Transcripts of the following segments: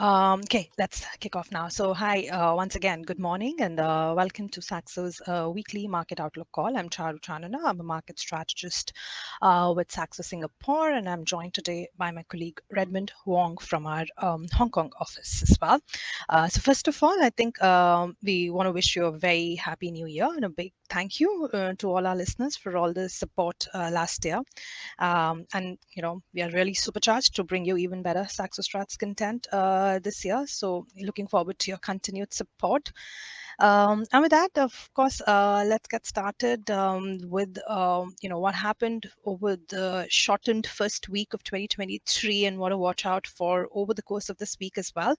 Okay, let's kick off now. So hi, once again, good morning and welcome to Saxo's weekly market outlook call. I'm Charu Chanana. I'm a market strategist with Saxo Singapore, and I'm joined today by my colleague Redmond Wong from our Hong Kong office as well. So first of all, I think we want to wish you a very happy new year and a big thank you to all our listeners for all the support last year. And we are really supercharged to bring you even better SaxoStrats content this year. So looking forward to your continued support. And with that, of course, let's get started with what happened over the shortened first week of 2023 and what to watch out for over the course of this week as well.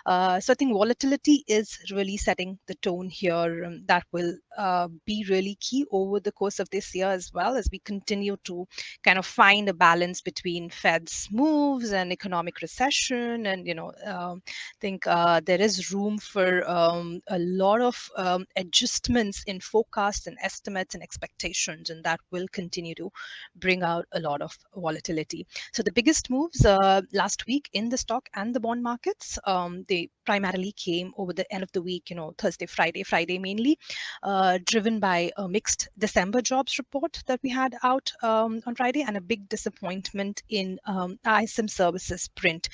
So I think volatility is really setting the tone here. That will be really key over the course of this year as well, as we continue to kind of find a balance between Fed's moves and economic recession. And think there is room for a lot of adjustments in forecasts and estimates and expectations, and that will continue to bring out a lot of volatility. So the biggest moves last week in the stock and the bond markets, they primarily came over the end of the week, Thursday, Friday mainly, driven by a mixed December jobs report that we had out on Friday, and a big disappointment in ISM services print.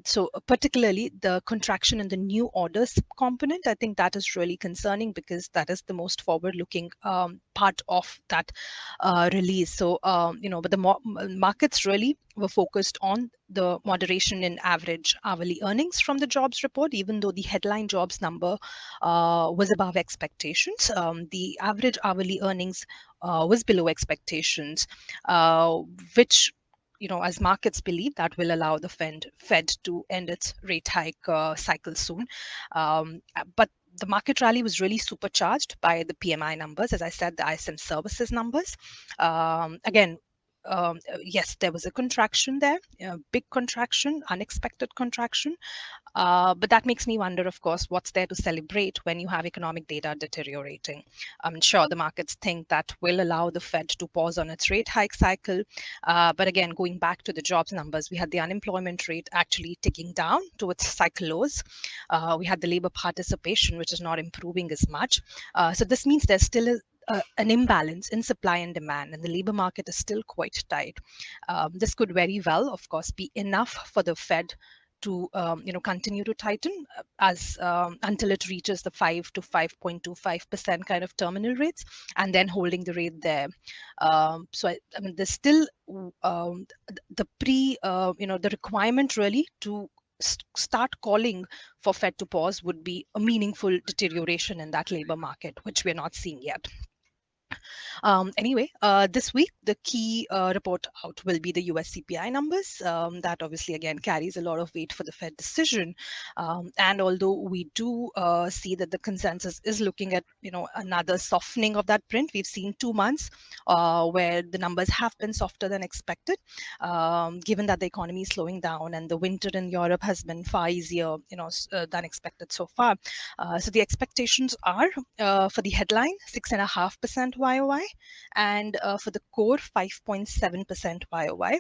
So particularly the contraction in the new orders component, I think that is really concerning because that is the most forward-looking part of that release. So, but the markets really were focused on the moderation in average hourly earnings from the jobs report, even though the headline jobs number was above expectations. The average hourly earnings was below expectations, which as markets believe that will allow the Fed to end its rate hike cycle soon. But the market rally was really supercharged by the PMI numbers, as I said, the ISM services numbers. Again, yes, there was a contraction there, a big contraction, unexpected contraction. But that makes me wonder, of course, what's there to celebrate when you have economic data deteriorating? I'm sure the markets think that will allow the Fed to pause on its rate hike cycle. But again, going back to the jobs numbers, we had the unemployment rate actually ticking down to its cycle lows. We had the labor participation, which is not improving as much. So this means there's still an imbalance in supply and demand, and the labor market is still quite tight. This could very well, of course, be enough for the Fed to continue to tighten as until it reaches the 5 to 5.25% kind of terminal rates, and then holding the rate there. So I mean, there's still the requirement really to start calling for Fed to pause would be a meaningful deterioration in that labor market, which we're not seeing yet. Anyway, this week, the key report out will be the US CPI numbers. That obviously, again, carries a lot of weight for the Fed decision. And although we do see that the consensus is looking at, another softening of that print, we've seen 2 months where the numbers have been softer than expected, given that the economy is slowing down and the winter in Europe has been far easier, than expected so far. So the expectations are for the headline 6.5% YOY, and for the core 5.7% YOY.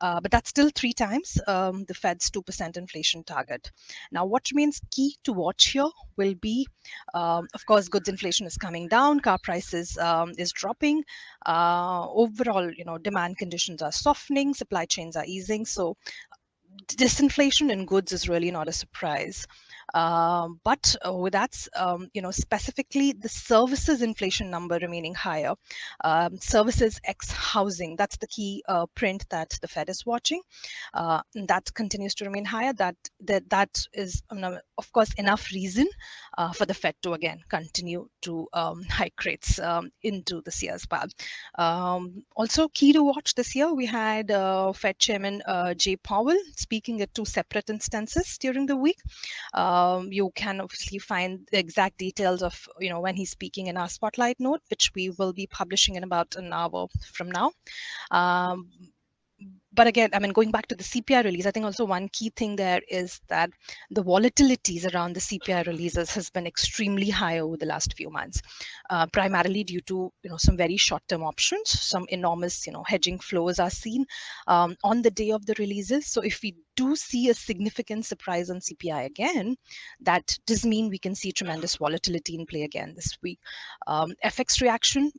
But that's still 3 times the Fed's 2% inflation target. Now, what remains key to watch here will be, of course, goods inflation is coming down, car prices is dropping. Overall, demand conditions are softening, supply chains are easing. So disinflation in goods is really not a surprise. But with that, specifically the services inflation number remaining higher, services ex housing, that's the key print that the Fed is watching. That continues to remain higher. That is, of course, enough reason for the Fed to again continue to hike rates into this year as well. Also key to watch this year, we had Fed Chairman Chair Powell speaking at 2 separate instances during the week. You can obviously find the exact details of when he's speaking in our spotlight note, which we will be publishing in about an hour from now. But again, I mean, going back to the CPI release, I think also one key thing there is that the volatilities around the CPI releases has been extremely high over the last few months, primarily due to some very short-term options. Some enormous hedging flows are seen on the day of the releases. So if we do see a significant surprise on CPI again, that does mean we can see tremendous volatility in play again this week. FX reaction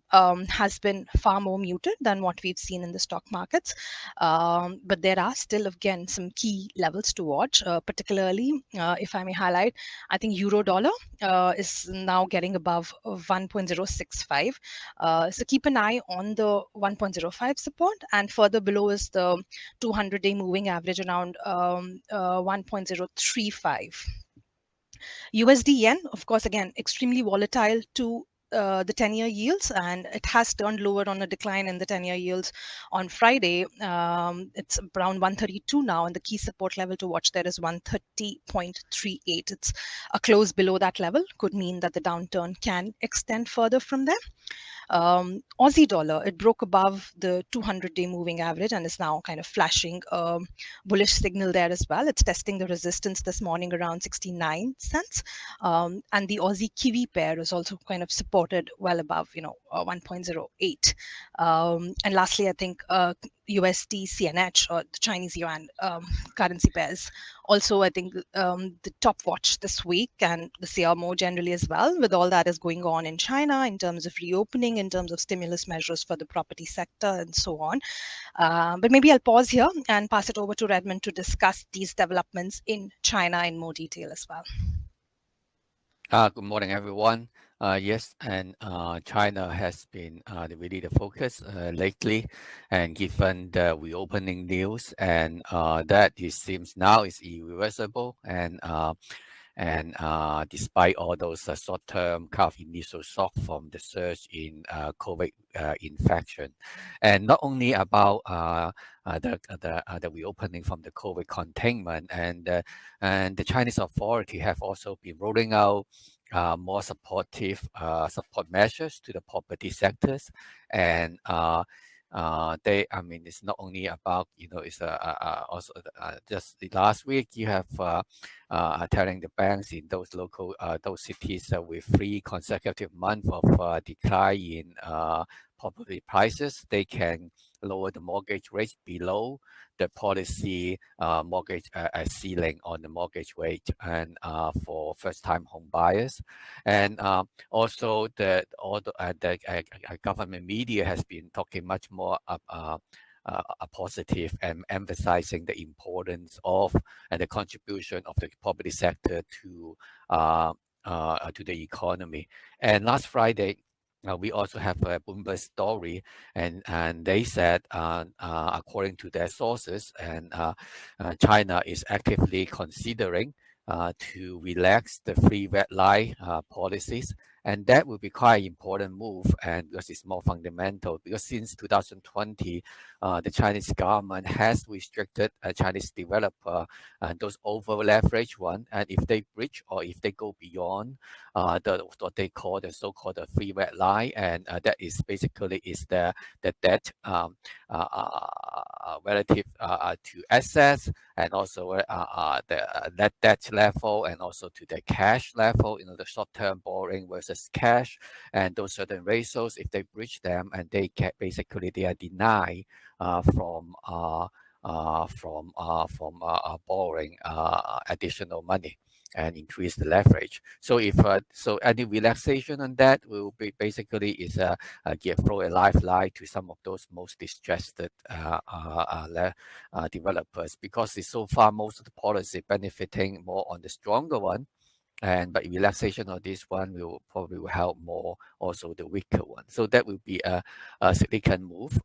has been far more muted than what we've seen in the stock markets. But there are still, again, some key levels to watch, particularly if I may highlight, I think euro dollar is now getting above 1.065. So keep an eye on the 1.05 support, and further below is the 200-day moving average around 1.035. USD yen, of course, again, extremely volatile to the 10-year yields, and it has turned lower on a decline in the 10-year yields on Friday. It's around 132 now, and the key support level to watch there is 130.38. It's a close below that level, could mean that the downturn can extend further from there. Aussie dollar, it broke above the 200-day moving average and is now kind of flashing a bullish signal there as well. It's testing the resistance this morning around 69 cents. And the Aussie Kiwi pair is also kind of supported well above, 1.08. And lastly, I think USD CNH, or the Chinese yuan currency pairs, also I think the top watch this week and this year more generally as well, with all that is going on in China in terms of reopening, in terms of stimulus measures for the property sector and so on. But maybe I'll pause here and pass it over to Redmond to discuss these developments in China in more detail as well. Good morning, everyone. Yes, and China has been really the focus lately, and given the reopening news, and that it seems now is irreversible, and despite all those short-term kind of initial shock from the surge in COVID infection, and not only about the reopening from the COVID containment, and the Chinese authority have also been rolling out more supportive support measures to the property sectors, and it's not only about, it's also just the last week you have telling the banks in those local, those cities with 3 consecutive months of decline in property prices, they can lower the mortgage rates below the policy mortgage ceiling on the mortgage rate, and for first-time home buyers. And also the government media has been talking much more positive and emphasizing the importance of and the contribution of the property sector to the economy. And last Friday, we also have a Bloomberg story, and they said, according to their sources, and China is actively considering to relax the free red line policies, and that will be quite an important move, and because it's more fundamental, because since 2020, the Chinese government has restricted Chinese developer those over leverage one, and if they breach or if they go beyond what they call the so-called the free red line, and that is basically is the debt relative to assets, and also the net debt level, and also to the cash level, the short-term borrowing versus cash, and those certain ratios, if they breach them, and they get basically they are denied from borrowing additional money and increase the leverage. So if so any relaxation on that will be basically is throw a lifeline to some of those most distressed developers, because it's so far most of the policy benefiting more on the stronger one, but relaxation of this one will probably help more also the weaker one. So that will be a significant move,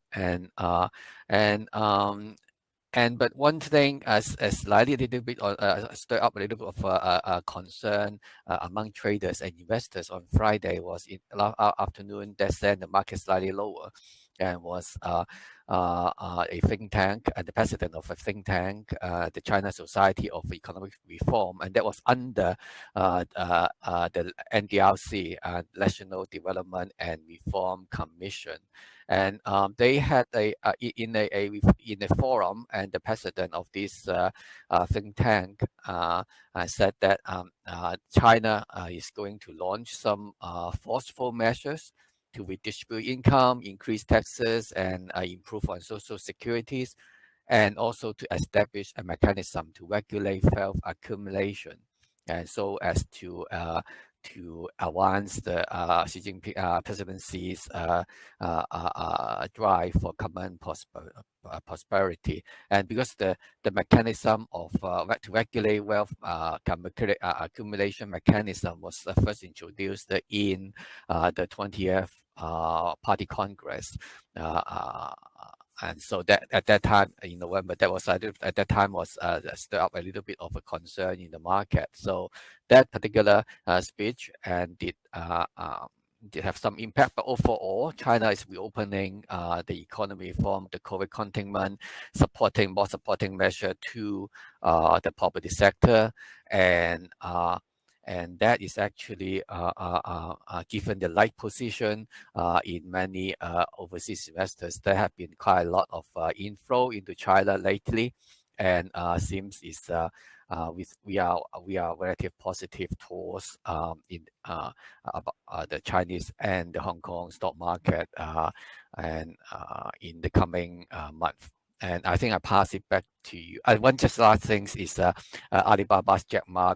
but one thing as slightly a little bit stir up a little bit of concern among traders and investors on Friday was in afternoon that sent the market slightly lower, and was a think tank, the president of a think tank, the China Society of Economic Reform, and that was under the NDRC, National Development and Reform Commission. And they had in a forum, and the president of this think tank said that China is going to launch some forceful measures to redistribute income, increase taxes, and improve on social securities, and also to establish a mechanism to regulate wealth accumulation, and so as to advance the Xi Jinping presidency's drive for common prosperity. And because the mechanism of to regulate wealth accumulation mechanism was first introduced in the 20th Party Congress. And so that at that time in November, that was at that time was stirred up a little bit of a concern in the market. So that particular speech and did have some impact, but overall, China is reopening the economy from the COVID containment, supporting measure to the property sector, and that is actually given the light position in many overseas investors. There have been quite a lot of inflow into China lately, and seems is we are relatively positive towards about the Chinese and the Hong Kong stock market and in the coming month. And I think I pass it back to you. One just last thing is Alibaba's Jack Ma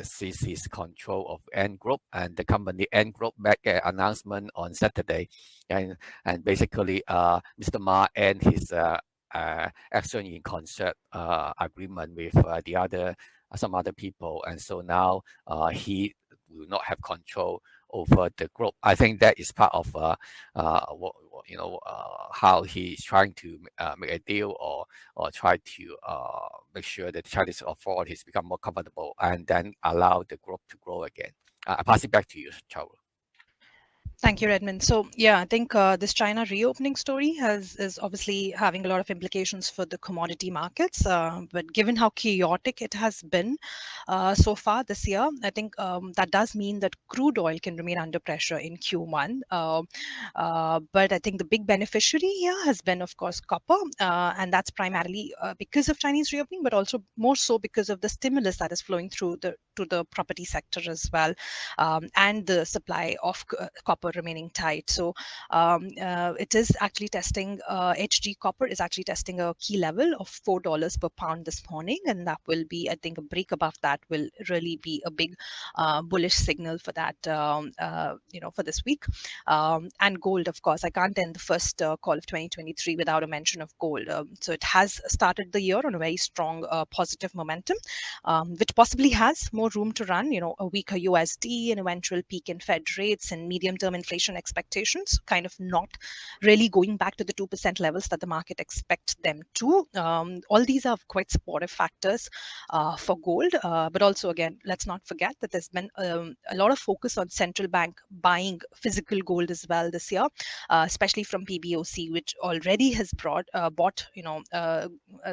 seizes control of Ant Group, and the company Ant Group made an announcement on Saturday, and basically Mr. Ma and his action in concert agreement with some other people, and so now he will not have control over the group. I think that is part of how he's trying to make a deal or try to make sure that the Chinese authorities become more comfortable and then allow the group to grow again. I pass it back to you, Charu. Thank you, Redmond. So yeah, I think this China reopening story is obviously having a lot of implications for the commodity markets. But given how chaotic it has been so far this year, I think that does mean that crude oil can remain under pressure in Q1. But I think the big beneficiary here has been, of course, copper, and that's primarily because of Chinese reopening, but also more so because of the stimulus that is flowing through to the property sector as well, and the supply of copper remaining tight. So it is actually testing, HG copper is actually testing a key level of $4 per pound this morning, and that will be, I think, a break above that will really be a big bullish signal for that, for this week. And gold, of course, I can't end the first call of 2023 without a mention of gold. So it has started the year on a very strong positive momentum, which possibly has more room to run, a weaker USD, an eventual peak in Fed rates and medium-term inflation expectations, kind of not really going back to the 2% levels that the market expects them to. All these are quite supportive factors for gold. But also, again, let's not forget that there's been a lot of focus on central bank buying physical gold as well this year, especially from PBOC, which already has bought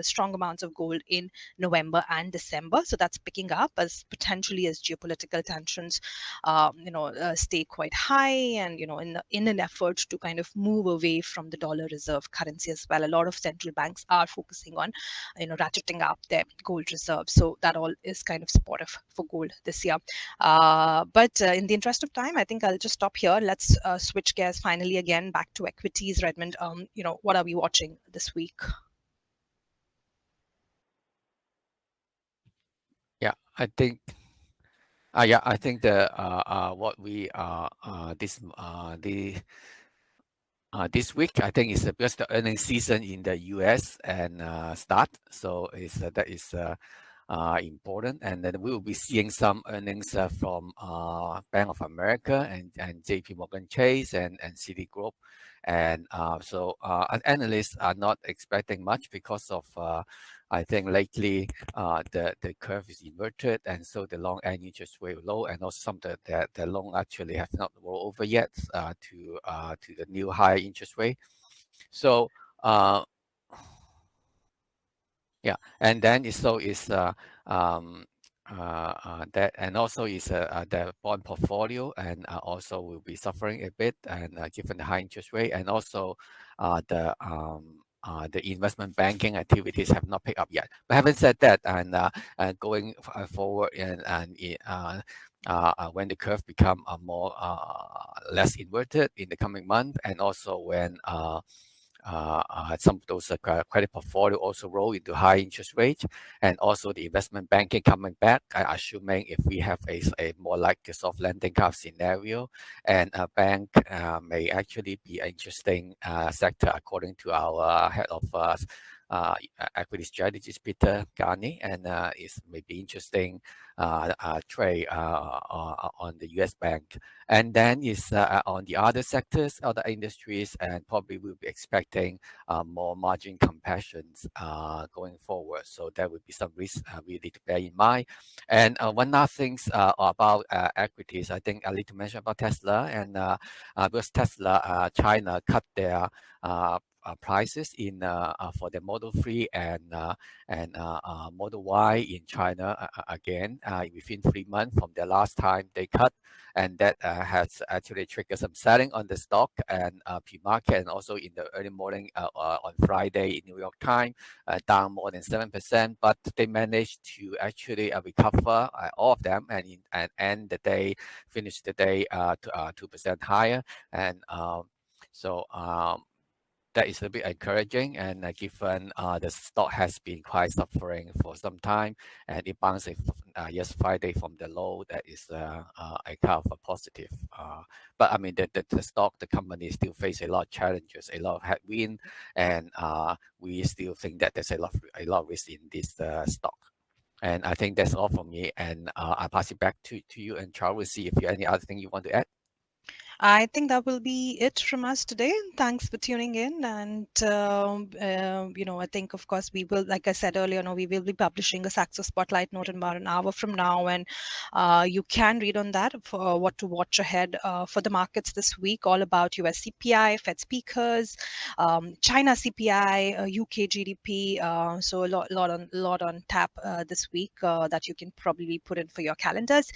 strong amounts of gold in November and December. So that's picking up as potentially as geopolitical tensions stay quite high, and in an effort to kind of move away from the dollar reserve currency as well. A lot of central banks are focusing on ratcheting up their gold reserves, so that all is kind of supportive for gold this year. But in the interest of time, I think I'll just stop here. Let's switch gears finally again back to equities. Redmond, what are we watching this week? Yeah, I think the what we this week, I think is because the earnings season in the US and start, so that is important, and then we will be seeing some earnings from Bank of America and JP Morgan Chase and Citigroup, and so analysts are not expecting much because of I think lately the curve is inverted, and so the long end interest rate low, and also some of the long actually have not rolled over yet to the new high interest rate. So yeah, and then it's so is um, that, and also is the bond portfolio, and also will be suffering a bit, and given the high interest rate, and also the investment banking activities have not picked up yet. But having said that, and going forward, when the curve become more less inverted in the coming month, and also when some of those credit portfolio also roll into high interest rates, and also the investment banking coming back, assuming if we have a more like a soft landing kind of scenario, and a bank may actually be an interesting sector according to our head of equity strategies, Peter Garney, and it may be interesting trade on the US bank. And then is on the other sectors, other industries, and probably we'll be expecting more margin compressions going forward. So there will be some risk we need to bear in mind. And one last things about equities, I think I need to mention about Tesla, and because Tesla, China cut their prices in for the Model 3 and Model Y in China again within 3 months from the last time they cut, and that has actually triggered some selling on the stock and pre-market, and also in the early morning on Friday in New York time, down more than 7%, but they managed to actually recover all of them, and end the day, finish the day to 2% higher, and so that is a bit encouraging, and given the stock has been quite suffering for some time, and it bounced yes Friday from the low, that is a kind of a positive. But I mean the stock, the company still face a lot of challenges, a lot of headwind, and we still think that there's a lot of risk in this stock. And I think that's all from me, and I'll pass it back to you and Charles. We'll see if you have any other thing you want to add. I think that will be it from us today. Thanks for tuning in. And, I think, of course, we will, like I said earlier, we will be publishing a Saxo Spotlight note in about an hour from now. And you can read on that for what to watch ahead for the markets this week, all about US CPI, Fed speakers, China CPI, UK GDP. So a lot on tap this week that you can probably put in for your calendars.